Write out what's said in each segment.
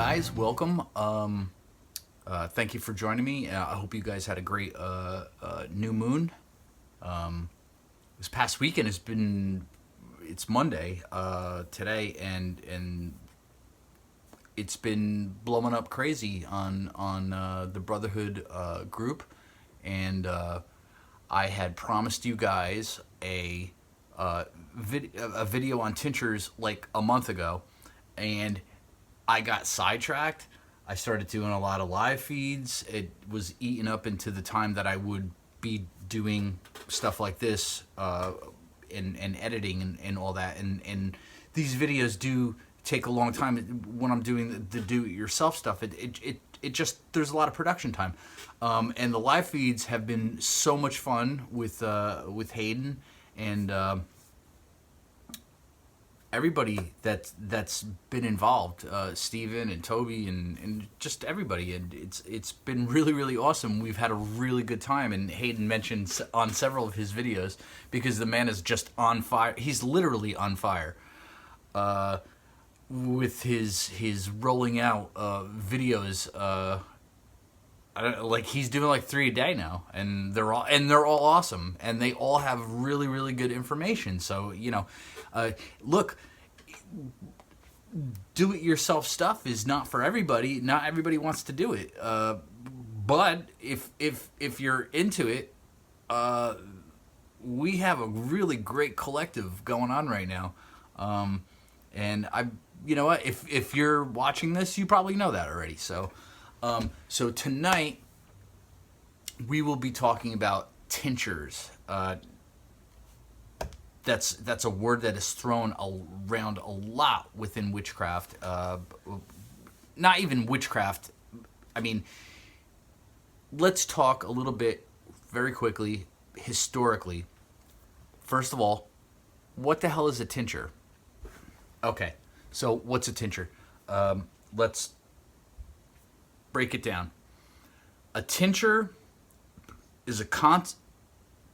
guys, welcome. Thank you for joining me. I hope you guys had a great new moon. This past weekend it's Monday today, and it's been blowing up crazy on the Brotherhood group, and I had promised you guys a video on tinctures like a month ago, and I got sidetracked. I started doing a lot of live feeds. It was eating up into the time that I would be doing stuff like this and editing and all that. And these videos do take a long time when I'm doing the do-it-yourself stuff. It just, there's a lot of production time. And the live feeds have been so much fun with Hayden and everybody that's been involved, Steven and Toby and just everybody, and it's been really awesome. We've had a really good time, and Hayden mentioned on several of his videos, because the man is just on fire. He's literally on fire with his rolling out videos. I don't, like, he's doing like 3 a day now, and they're all awesome, and they all have really good information. So look, do-it-yourself stuff is not for everybody. Not everybody wants to do it, but if you're into it, we have a really great collective going on right now, and you know what? If you're watching this, you probably know that already. So tonight we will be talking about tinctures. That's a word that is thrown around a lot within witchcraft. Not even witchcraft. I mean, let's talk a little bit, very quickly, historically. First of all, what the hell is a tincture? Okay, so what's a tincture? Let's break it down. A tincture is a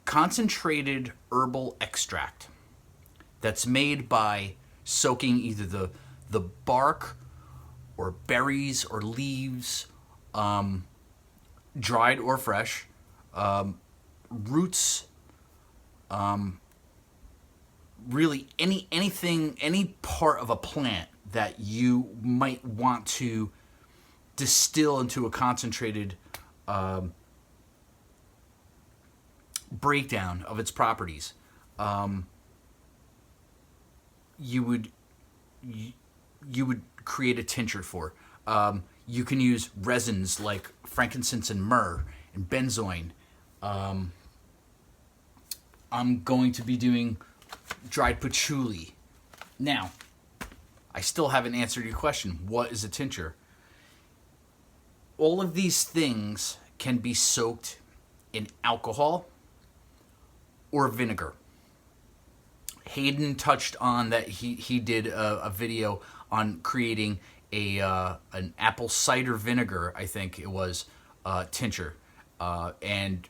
concentrated herbal extract that's made by soaking either the bark or berries or leaves, dried or fresh, roots, really anything, any part of a plant that you might want to distill into a concentrated breakdown of its properties. You would create a tincture for. You can use resins like frankincense and myrrh and benzoin. I'm going to be doing dried patchouli. Now, I still haven't answered your question. What is a tincture? All of these things can be soaked in alcohol or vinegar. Hayden touched on that. He did a video on creating an apple cider vinegar, I think it was, tincture, and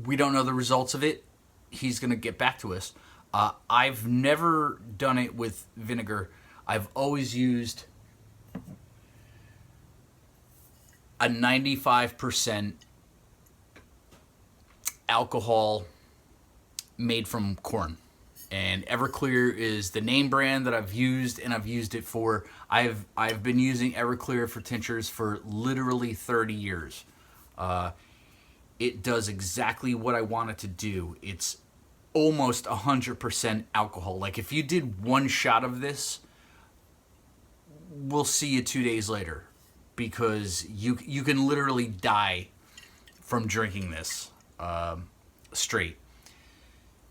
we don't know the results of it. He's going to get back to us. I've never done it with vinegar. I've always used a 95% alcohol made from corn. And Everclear is the name brand that I've used, and I've used it for, I've been using Everclear for tinctures for literally 30 years. It does exactly what I want it to do. It's almost 100% alcohol. Like, if you did one shot of this, we'll see you 2 days later, because you can literally die from drinking this straight.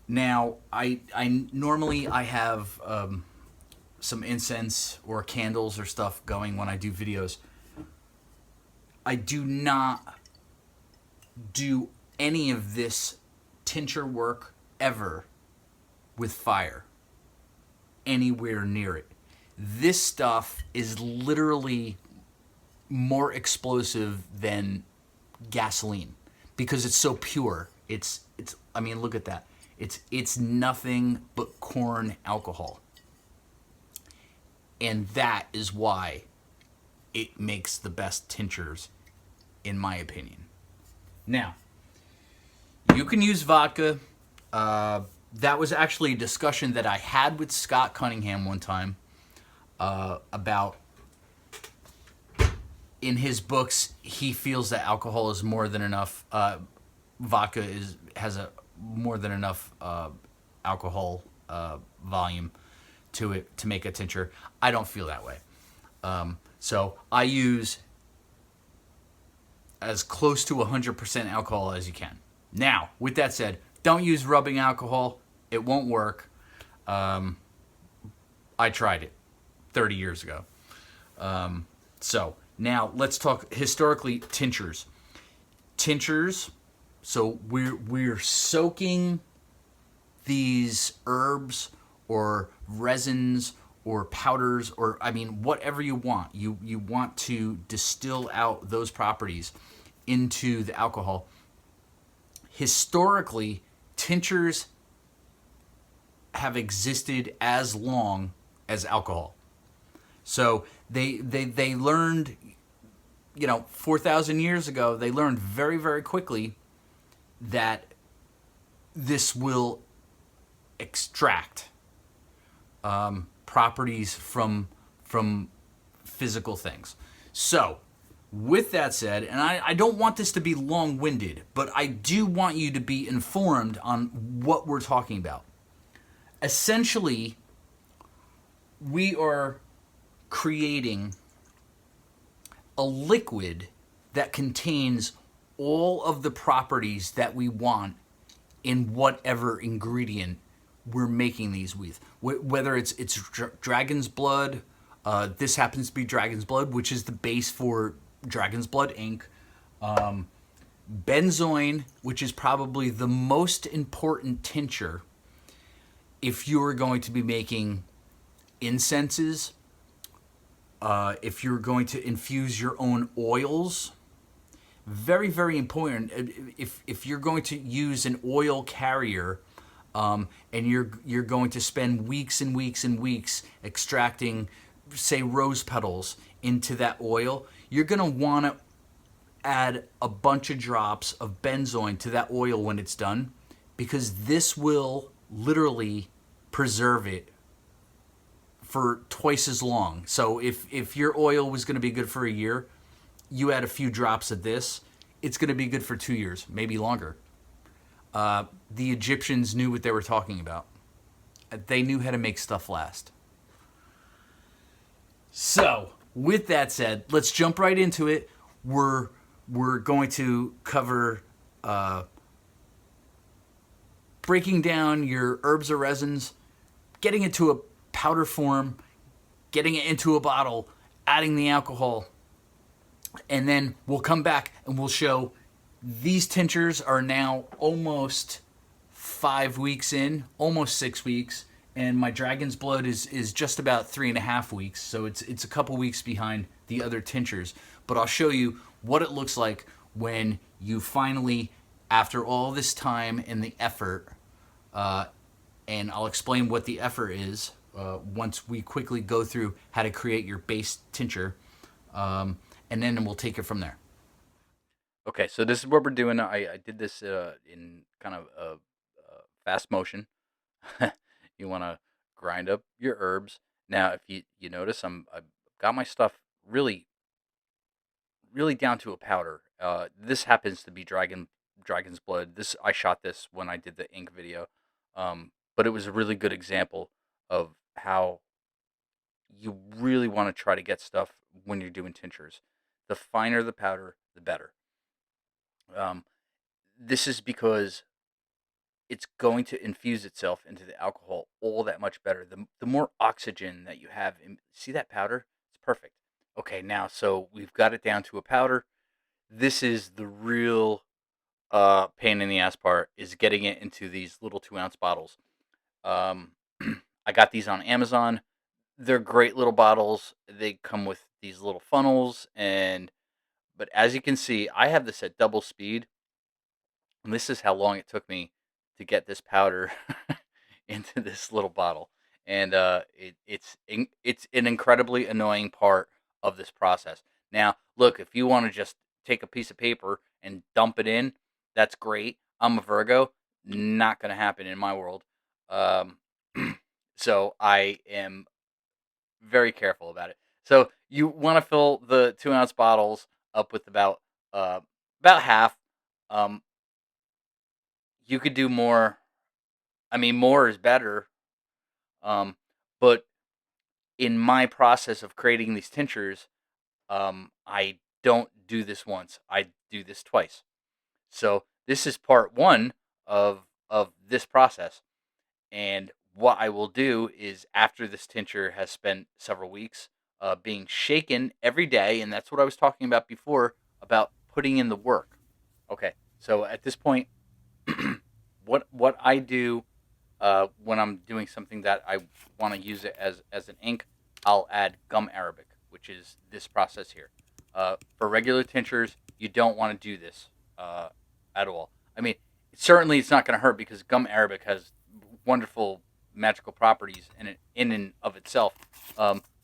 Now, I normally have some incense or candles or stuff going when I do videos. I do not do any of this tincture work ever with fire anywhere near it. This stuff is literally more explosive than gasoline because it's so pure. It's I mean, look at that. It's nothing but corn alcohol. And that is why it makes the best tinctures, in my opinion. Now, you can use vodka. That was actually a discussion that I had with Scott Cunningham one time about in his books. He feels that alcohol is more than enough. Vodka has a more than enough alcohol volume to it to make a tincture. I don't feel that way. So I use as close to 100% alcohol as you can. Now, with that said, don't use rubbing alcohol. It won't work. I tried it 30 years ago. So now let's talk historically tinctures. Tinctures. So we're soaking these herbs or resins or powders, or I mean whatever you want. You want to distill out those properties into the alcohol. Historically, tinctures have existed as long as alcohol. So they learned, 4,000 years ago, they learned very, very quickly that this will extract properties from physical things. So, with that said, and I don't want this to be long-winded, but I do want you to be informed on what we're talking about. Essentially, we are creating a liquid that contains all of the properties that we want in whatever ingredient we're making these with. Whether it's dragon's blood, this happens to be dragon's blood, which is the base for dragon's blood ink. Benzoin, which is probably the most important tincture if you're going to be making incenses, if you're going to infuse your own oils. Very, very important. If you're going to use an oil carrier, and you're going to spend weeks and weeks and weeks extracting, say, rose petals into that oil, you're going to want to add a bunch of drops of benzoin to that oil when it's done, because this will literally preserve it for twice as long. So if your oil was going to be good for a year, you add a few drops of this, it's going to be good for 2 years, maybe longer. The Egyptians knew what they were talking about. They knew how to make stuff last. So, with that said, let's jump right into it. We're going to cover breaking down your herbs or resins, getting it to a powder form, getting it into a bottle, adding the alcohol, and then we'll come back and we'll show these tinctures are now almost 5 weeks in, almost 6 weeks, and my dragon's blood is just about 3.5 weeks, so it's a couple weeks behind the other tinctures. But I'll show you what it looks like when you finally, after all this time and the effort, and I'll explain what the effort is once we quickly go through how to create your base tincture, and then we'll take it from there. Okay, so this is what we're doing. I did this in kind of a fast motion. You want to grind up your herbs. Now, if you notice, I've got my stuff really really down to a powder. This happens to be dragon's blood. This I shot this when I did the ink video, but it was a really good example of how you really want to try to get stuff when you're doing tinctures. The finer the powder, the better. Um, this is because it's going to infuse itself into the alcohol all that much better. The more oxygen that you have, see that powder? It's perfect. Okay, now so we've got it down to a powder. This is the real pain in the ass part, is getting it into these little 2-ounce bottles. I got these on Amazon. They're great little bottles. They come with these little funnels, but as you can see, I have this at double speed. And this is how long it took me to get this powder into this little bottle. and it's an incredibly annoying part of this process. Now, look, if you want to just take a piece of paper and dump it in, that's great. I'm a Virgo, not going to happen in my world. Um, so I am very careful about it. So you want to fill the 2 ounce bottles up with uh, about half. Um, you could do more. I mean, more is better. Um, but in my process of creating these tinctures, I don't do this once. I do this twice. So this is part one of this process. And what I will do is, after this tincture has spent several weeks being shaken every day, and that's what I was talking about before about putting in the work. Okay, so at this point, what I do when I'm doing something that I want to use it as an ink, I'll add gum arabic, which is this process here. For regular tinctures, you don't want to do this at all. I mean, certainly it's not going to hurt because gum arabic has wonderful magical properties in and of itself.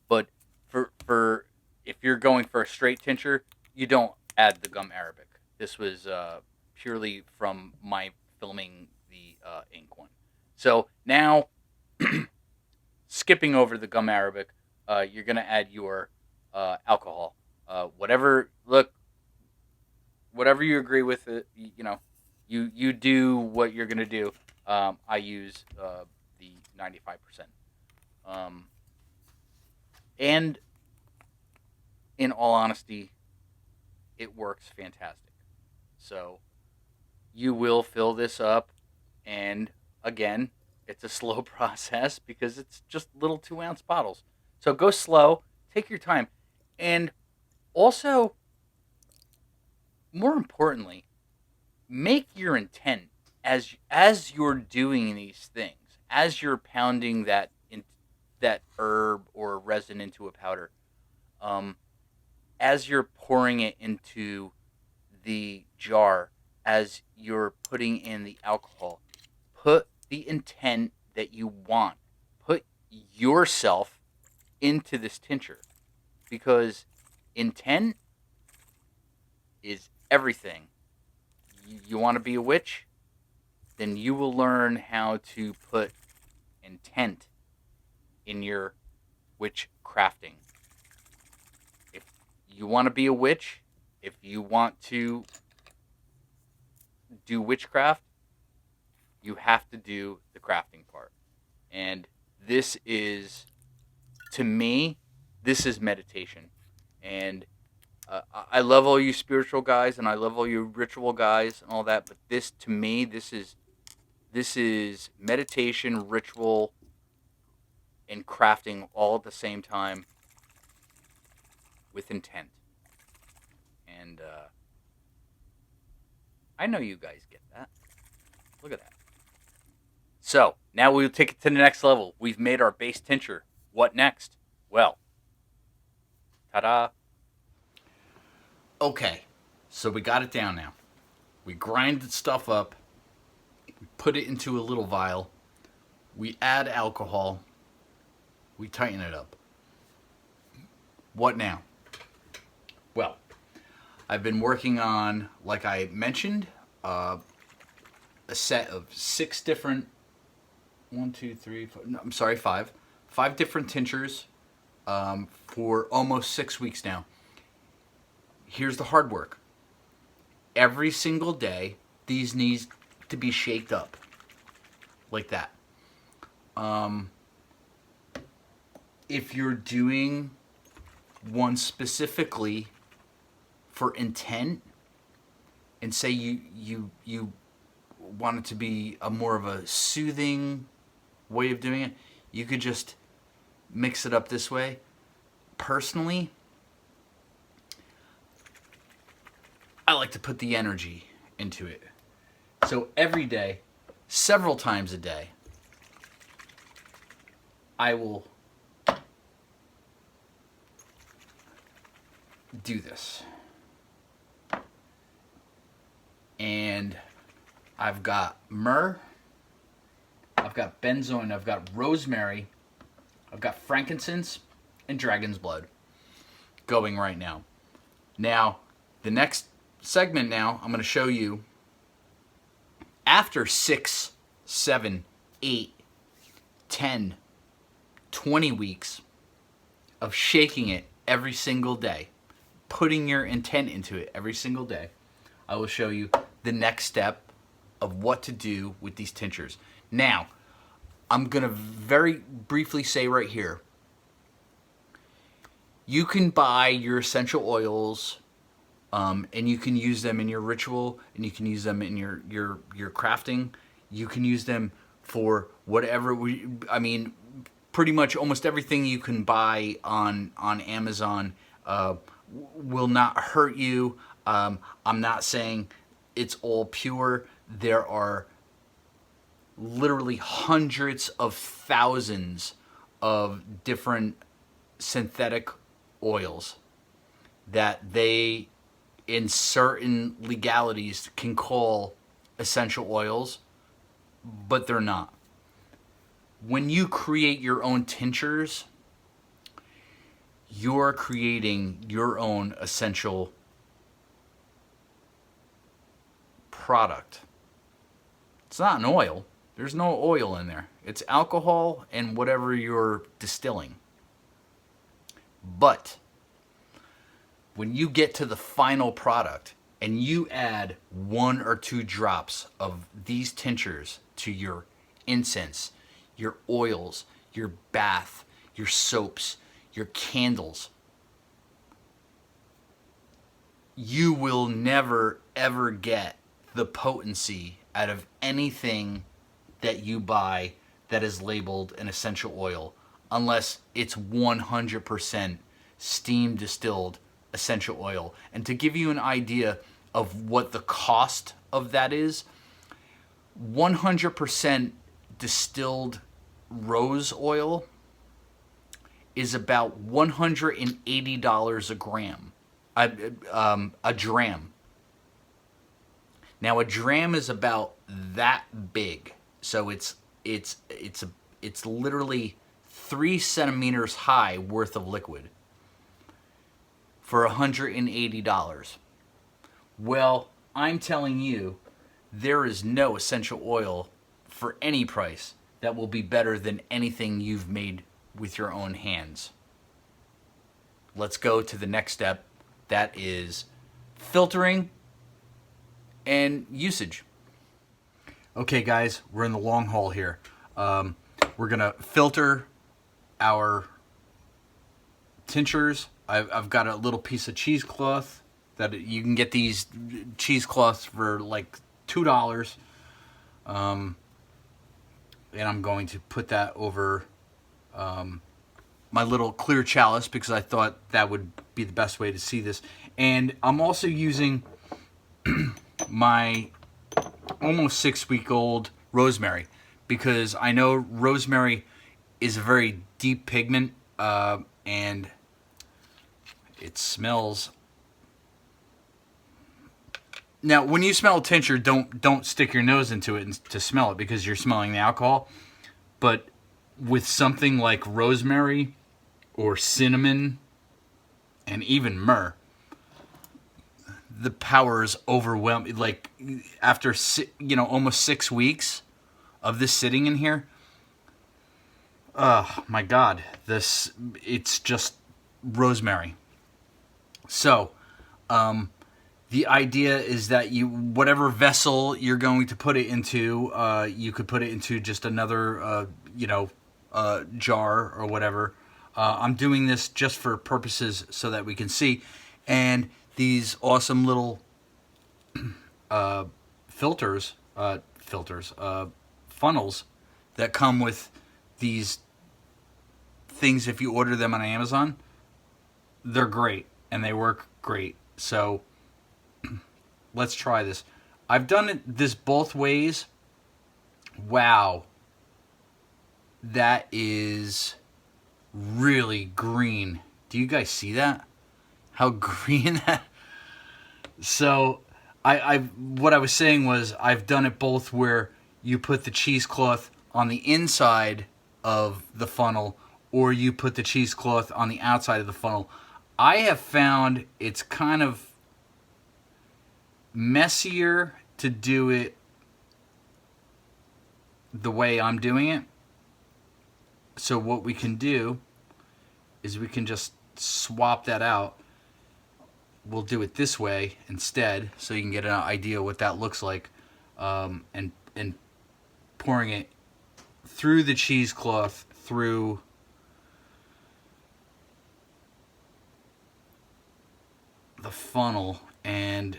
But for if you're going for a straight tincture, you don't add the gum arabic. This was purely from my filming the ink one. So now, skipping over the gum arabic, you're gonna add your alcohol. Whatever you agree with it, you do what you're gonna do. I use the 95%, um, and in all honesty, it works fantastic. So you will fill this up, and again, it's a slow process because it's just little 2 ounce bottles. So go slow, take your time, and also, more importantly, make your intent as you're doing these things, as you're pounding that herb or resin into a powder, um, as you're pouring it into the jar, as you're putting in the alcohol, put the intent that you want. Put yourself into this tincture, because intent is everything. You want to be a witch? Then you will learn how to put intent in your witch crafting. If you want to be a witch, if you want to do witchcraft, you have to do the crafting part. And this is, to me, this is meditation. And I love all you spiritual guys, and I love all you ritual guys and all that. But this, to me, this is meditation, ritual, and crafting all at the same time with intent. And I know you guys get that. Look at that. So now we'll take it to the next level. We've made our base tincture. What next? Well, ta-da. Okay, so we got it down now. We grind the stuff up, we put it into a little vial, we add alcohol, we tighten it up. What now? Well, I've been working on, like I mentioned, a set of 6 different, one, two, three, four, no, I'm sorry, five different tinctures for almost 6 weeks now. Here's the hard work. Every single day, these need to be shaked up like that. If you're doing one specifically for intent, and say you want it to be a more of a soothing way of doing it, you could just mix it up this way. Personally, I like to put the energy into it. So every day, several times a day, I will do this. And I've got myrrh, I've got benzoin, I've got rosemary, I've got frankincense and dragon's blood going right now. Now, the next segment now, I'm going to show you after 6, 7, 8, 10, 20 weeks of shaking it every single day, putting your intent into it every single day, I will show you the next step of what to do with these tinctures. Now, I'm going to very briefly say right here, you can buy your essential oils and you can use them in your ritual, and you can use them in your crafting. You can use them for whatever. I mean, pretty much almost everything you can buy on Amazon will not hurt you. I'm not saying it's all pure. There are literally hundreds of thousands of different synthetic oils that they, in certain legalities, can call essential oils, but they're not. When you create your own tinctures, you're creating your own essential product. It's not an oil. There's no oil in there. It's alcohol and whatever you're distilling. But when you get to the final product and you add 1 or 2 drops of these tinctures to your incense, your oils, your bath, your soaps, your candles, you will never ever get the potency out of anything that you buy that is labeled an essential oil, unless it's 100% steam distilled essential oil. And to give you an idea of what the cost of that is, 100% distilled rose oil is about $180 a gram, a dram. Now a dram is about that big, so it's literally 3 centimeters high worth of liquid for $180. Well, I'm telling you, there is no essential oil for any price that will be better than anything you've made with your own hands. Let's go to the next step. That is filtering and usage. Okay guys, we're in the long haul here. We're gonna filter our tinctures. I've got a little piece of cheesecloth that you can get these cheesecloths for like $2. And I'm going to put that over my little clear chalice because I thought that would be the best way to see this. And I'm also using my almost 6-week-old rosemary because I know rosemary is a very deep pigment and it smells. Now, when you smell a tincture, don't stick your nose into it to smell it because you're smelling the alcohol. But with something like rosemary or cinnamon and even myrrh, the power is overwhelming. Like after almost 6 weeks of this sitting in here, oh my God, it's just rosemary. So, the idea is that whatever vessel you're going to put it into, you could put it into just another, jar or whatever. I'm doing this just for purposes so that we can see. And these awesome little funnels that come with these things if you order them on Amazon, they're great and they work great. So let's try this. I've done this both ways. Wow. That is really green. Do you guys see that? How green that? So what I was saying was I've done it both where you put the cheesecloth on the inside of the funnel or you put the cheesecloth on the outside of the funnel. I have found it's kind of messier to do it the way I'm doing it. So what we can do is we can just swap that out. We'll do it this way instead, so you can get an idea what that looks like, and pouring it through the cheesecloth, through the funnel, and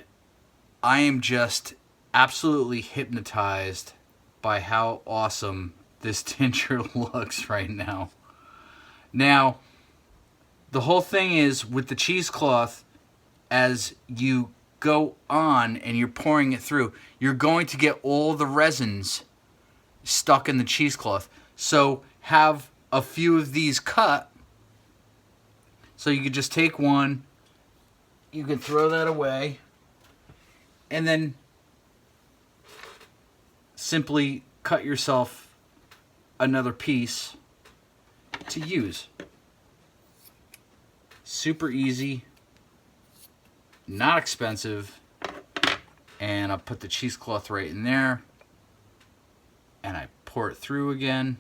I am just absolutely hypnotized by how awesome this tincture looks right now. Now, the whole thing is with the cheesecloth, as you go on and you're pouring it through, you're going to get all the resins stuck in the cheesecloth. So have a few of these cut. So you could just take one, you can throw that away, and then simply cut yourself another piece to use. Super easy, not expensive, and I'll put the cheesecloth right in there, and I pour it through again.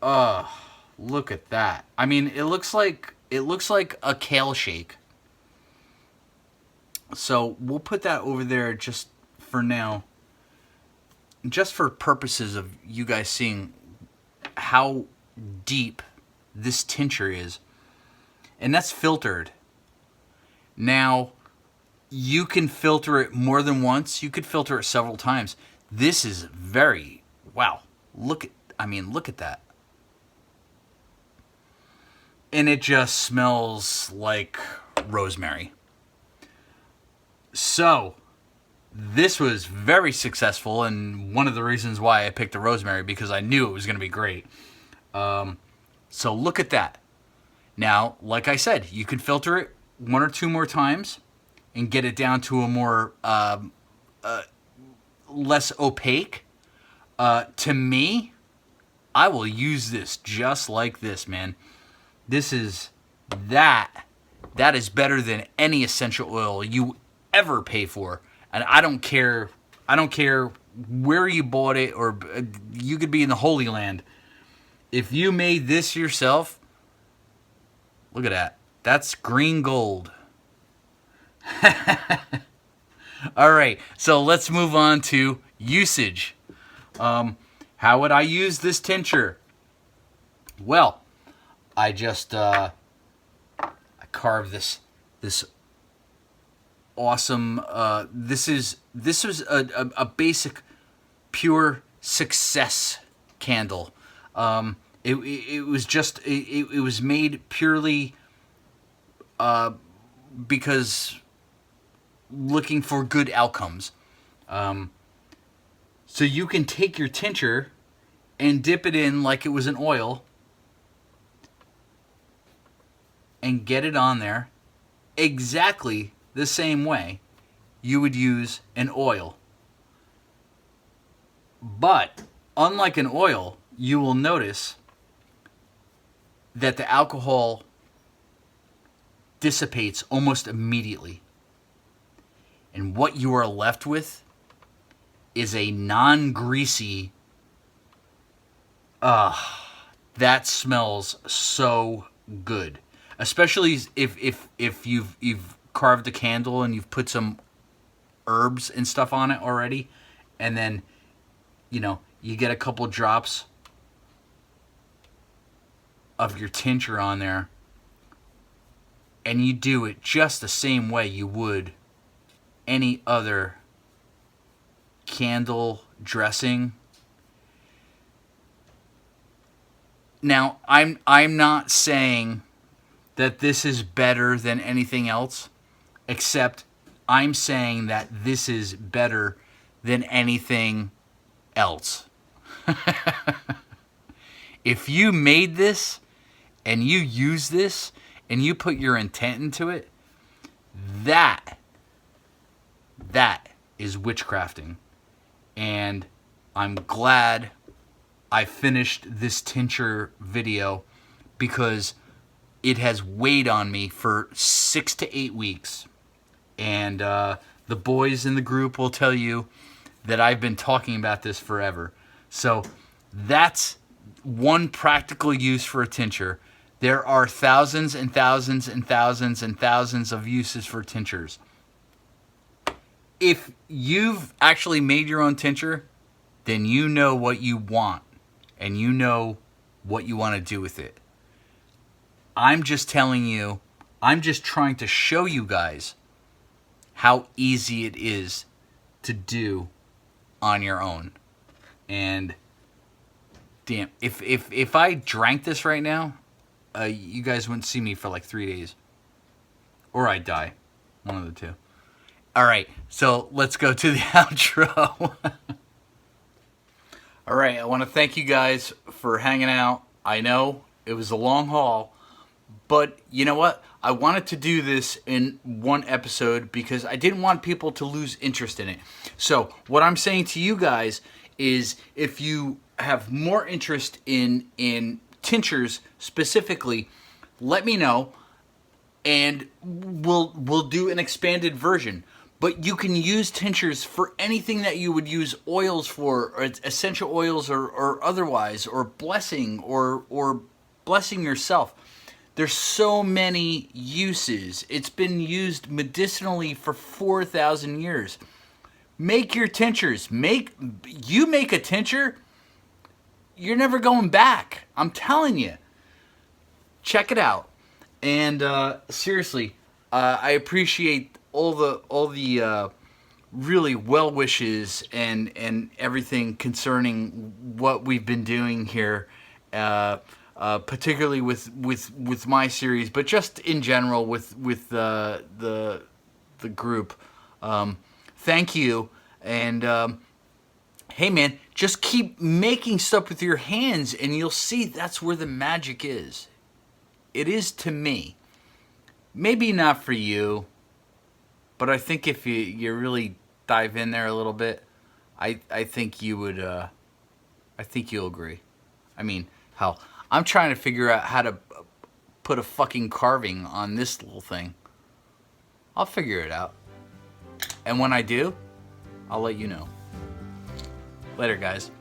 Oh, look at that. I mean, it looks like a kale shake. So we'll put that over there just for now, just for purposes of you guys seeing how deep this tincture is. And that's filtered. Now, you can filter it more than once. You could filter it several times. This is very, wow. Look at that. And it just smells like rosemary. So, this was very successful, and one of the reasons why I picked the rosemary, because I knew it was going to be great. So look at that. Now, like I said, you can filter it one or two more times and get it down to a more less opaque. To me, I will use this just like this, man. This is that is better than any essential oil you ever pay for. And I don't care where you bought it, or you could be in the Holy Land. If you made this yourself, look at that. That's green gold. All right, so let's move on to usage. How would I use this tincture? Well, I just I carved this awesome. This was a basic pure success candle. It was made purely because looking for good outcomes. So you can take your tincture and dip it in like it was an oil and get it on there exactly the same way you would use an oil. But unlike an oil, you will notice that the alcohol dissipates almost immediately. And what you are left with is a non-greasy, that smells so good. Especially if you've carved a candle and you've put some herbs and stuff on it already, and then you get a couple drops of your tincture on there, and you do it just the same way you would any other candle dressing. Now, I'm not saying that this is better than anything else, except I'm saying that this is better than anything else. If you made this and you use this and you put your intent into it, that is witchcrafting. And I'm glad I finished this tincture video because it has weighed on me for 6 to 8 weeks. And the boys in the group will tell you that I've been talking about this forever. So that's one practical use for a tincture. There are thousands and thousands and thousands and thousands of uses for tinctures. If you've actually made your own tincture, then you know what you want and you know what you want to do with it. I'm just telling you, I'm just trying to show you guys how easy it is to do on your own. And damn, if I drank this right now, you guys wouldn't see me for like 3 days. Or I'd die. One of the two. Alright, so let's go to the outro. Alright, I want to thank you guys for hanging out. I know it was a long haul, but you know what? I wanted to do this in one episode because I didn't want people to lose interest in it. So what I'm saying to you guys is if you have more interest in tinctures specifically, let me know and we'll do an expanded version. But you can use tinctures for anything that you would use oils for, or essential oils or otherwise, or blessing or blessing yourself. There's so many uses. It's been used medicinally for 4,000 years. Make your tinctures. You make a tincture, you're never going back. I'm telling you. Check it out. And seriously, I appreciate all the really well wishes and everything concerning what we've been doing here. Particularly with my series, but just in general with the group. Thank you, and hey man, just keep making stuff with your hands, and you'll see that's where the magic is. It is to me. Maybe not for you, but I think if you really dive in there a little bit, I think you would. I think you'll agree. I mean, hell. I'm trying to figure out how to put a fucking carving on this little thing. I'll figure it out. And when I do, I'll let you know. Later, guys.